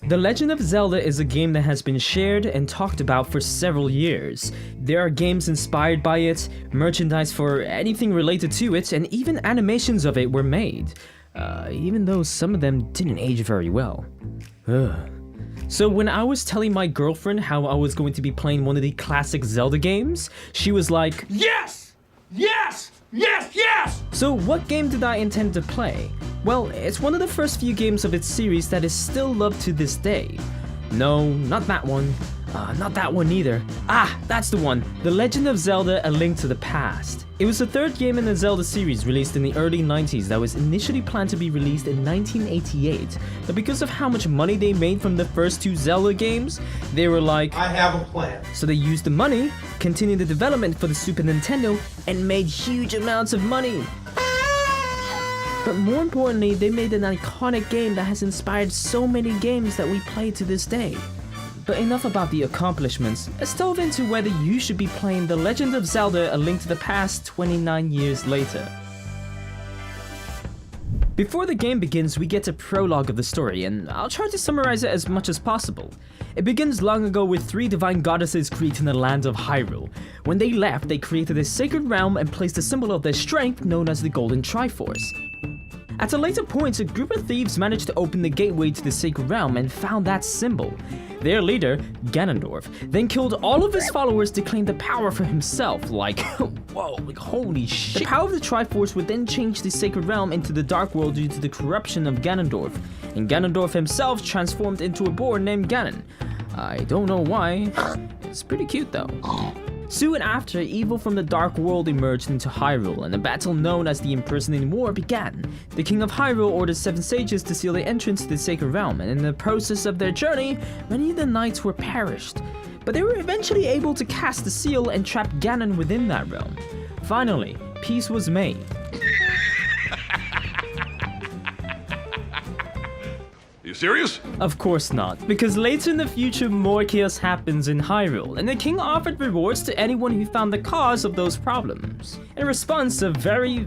The Legend of Zelda is a game that has been shared and talked about for several years. There are games inspired by it, merchandise for anything related to it, and even animations of it were made. Even though some of them didn't age very well. So when I was telling my girlfriend how I was going to be playing one of the classic Zelda games, she was like, "Yes! Yes! Yes! Yes!" So what game did I intend to play? Well, it's one of the first few games of its series that is still loved to this day. No, not that one. Not that one either. That's the one. The Legend of Zelda: A Link to the Past. It was the third game in the Zelda series released in the early 90s that was initially planned to be released in 1988. But because of how much money they made from the first two Zelda games, they were like, "I have a plan." So they used the money, continued the development for the Super Nintendo, and made huge amounts of money. But more importantly, they made an iconic game that has inspired so many games that we play to this day. But enough about the accomplishments, let's delve into whether you should be playing The Legend of Zelda: A Link to the Past 29 years later. Before the game begins, we get a prologue of the story, and I'll try to summarize it as much as possible. It begins long ago with three divine goddesses creating the land of Hyrule. When they left, they created a sacred realm and placed a symbol of their strength known as the Golden Triforce. At a later point, a group of thieves managed to open the gateway to the sacred realm and found that symbol. Their leader, Ganondorf, then killed all of his followers to claim the power for himself, like, whoa, like holy shit. The power of the Triforce would then change the sacred realm into the Dark World due to the corruption of Ganondorf, and Ganondorf himself transformed into a boar named Ganon. I don't know why, it's pretty cute though. Soon after, evil from the Dark World emerged into Hyrule, and a battle known as the Imprisoning War began. The King of Hyrule ordered 7 sages to seal the entrance to the Sacred Realm, and in the process of their journey, many of the knights were perished. But they were eventually able to cast the seal and trap Ganon within that realm. Finally, peace was made. Serious? Of course not, because later in the future more chaos happens in Hyrule, and the king offered rewards to anyone who found the cause of those problems. In response, a very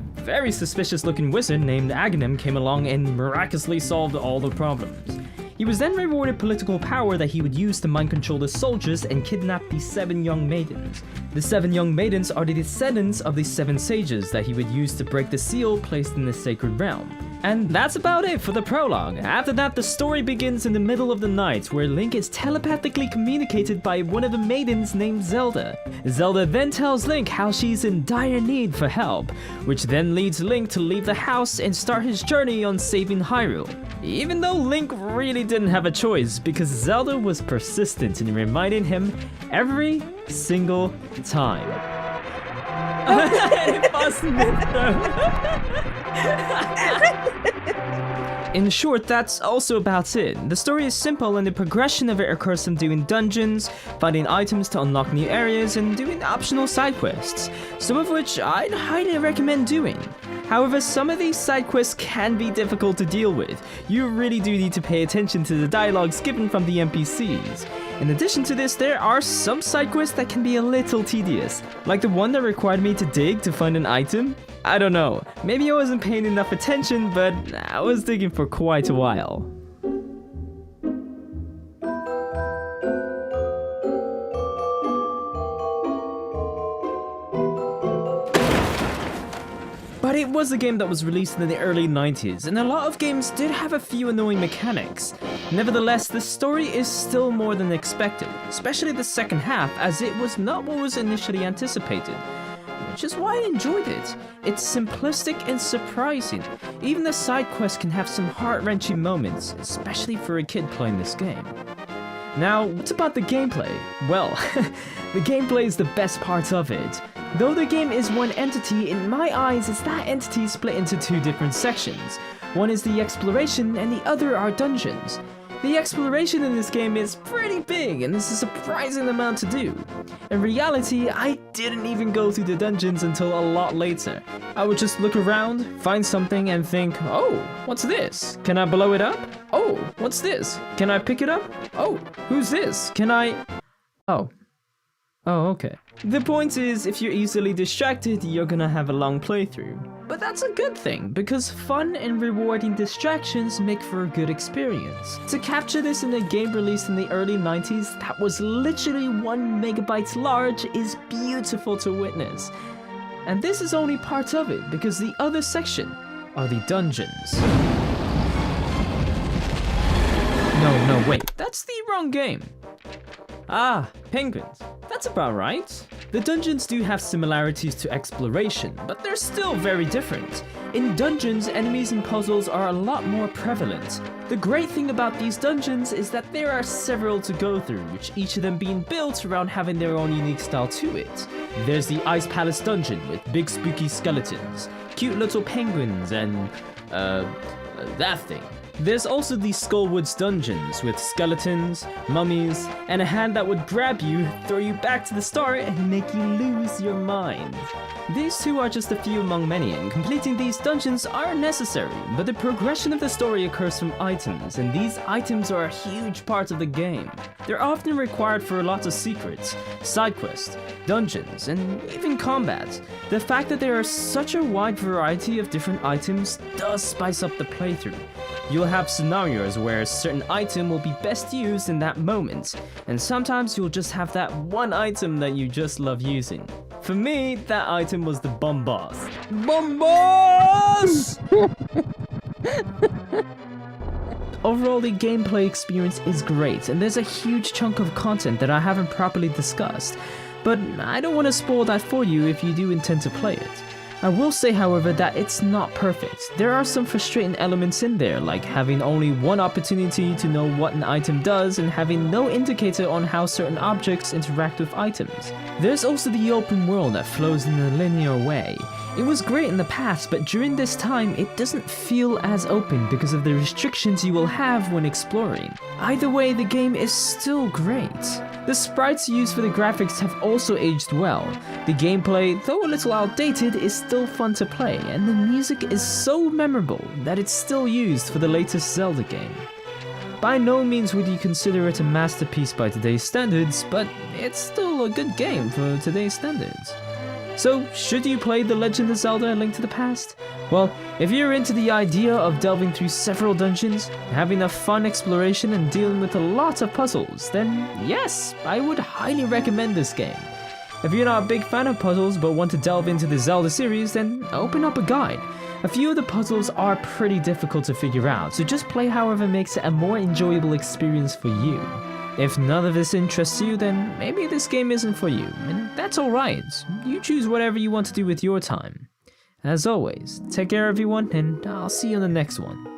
suspicious looking wizard named Aghanim came along and miraculously solved all the problems. He was then rewarded political power that he would use to mind control the soldiers and kidnap the 7 young maidens. The 7 young maidens are the descendants of the 7 sages that he would use to break the seal placed in the sacred realm. And that's about it for the prologue. After that, the story begins in the middle of the night, where Link is telepathically communicated by one of the maidens named Zelda. Zelda then tells Link how she's in dire need for help, which then leads Link to leave the house and start his journey on saving Hyrule. Even though Link really didn't have a choice, because Zelda was persistent in reminding him every single time. In short, that's also about it. The story is simple and the progression of it occurs from doing dungeons, finding items to unlock new areas, and doing optional side quests, some of which I'd highly recommend doing. However, some of these side quests can be difficult to deal with. You really do need to pay attention to the dialogues given from the NPCs. In addition to this, there are some side quests that can be a little tedious, like the one that required me to dig to find an item. I don't know, maybe I wasn't paying enough attention, but I was digging for quite a while. But it was a game that was released in the early 90s, and a lot of games did have a few annoying mechanics. Nevertheless, the story is still more than expected, especially the second half, as it was not what was initially anticipated. Which is why I enjoyed it. It's simplistic and surprising. Even the side quests can have some heart-wrenching moments, especially for a kid playing this game. Now, what about the gameplay? Well, the gameplay is the best part of it. Though the game is one entity, in my eyes, it's that entity split into 2 different sections. One is the exploration, and the other are dungeons. The exploration in this game is pretty big, and there's a surprising amount to do. In reality, I didn't even go through the dungeons until a lot later. I would just look around, find something, and think, oh, what's this? Can I blow it up? Oh, what's this? Can I pick it up? Oh, who's this? Can I... Oh. Oh, okay. The point is, if you're easily distracted, you're gonna have a long playthrough. But that's a good thing, because fun and rewarding distractions make for a good experience. To capture this in a game released in the early 90s that was literally 1 megabyte large is beautiful to witness. And this is only part of it, because the other section are the dungeons. No, wait, that's the wrong game. Ah, penguins. That's about right. The dungeons do have similarities to exploration, but they're still very different. In dungeons, enemies and puzzles are a lot more prevalent. The great thing about these dungeons is that there are several to go through, which each of them being built around having their own unique style to it. There's the Ice Palace dungeon with big spooky skeletons, cute little penguins, and that thing. There's also the Skullwoods dungeons with skeletons, mummies, and a hand that would grab you, throw you back to the start, and make you lose your mind. These two are just a few among many, and completing these dungeons are necessary, but the progression of the story occurs from items, and these items are a huge part of the game. They're often required for lots of secrets, side quests, dungeons, and even combat. The fact that there are such a wide variety of different items does spice up the playthrough. You'll have scenarios where a certain item will be best used in that moment, and sometimes you'll just have that one item that you just love using. For me, that item was the Bombas. Bombas! Overall, the gameplay experience is great, and there's a huge chunk of content that I haven't properly discussed, but I don't want to spoil that for you if you do intend to play it. I will say, however, that it's not perfect. There are some frustrating elements in there, like having only one opportunity to know what an item does and having no indicator on how certain objects interact with items. There's also the open world that flows in a linear way. It was great in the past, but during this time, it doesn't feel as open because of the restrictions you will have when exploring. Either way, the game is still great. The sprites used for the graphics have also aged well. The gameplay, though a little outdated, is still fun to play, and the music is so memorable that it's still used for the latest Zelda game. By no means would you consider it a masterpiece by today's standards, but it's still a good game for today's standards. So, should you play The Legend of Zelda: A Link to the Past? Well, if you're into the idea of delving through several dungeons, having a fun exploration and dealing with a lot of puzzles, then yes, I would highly recommend this game. If you're not a big fan of puzzles but want to delve into the Zelda series, then open up a guide. A few of the puzzles are pretty difficult to figure out, so just play however makes it a more enjoyable experience for you. If none of this interests you, then maybe this game isn't for you, and that's alright. You choose whatever you want to do with your time. As always, take care everyone, and I'll see you on the next one.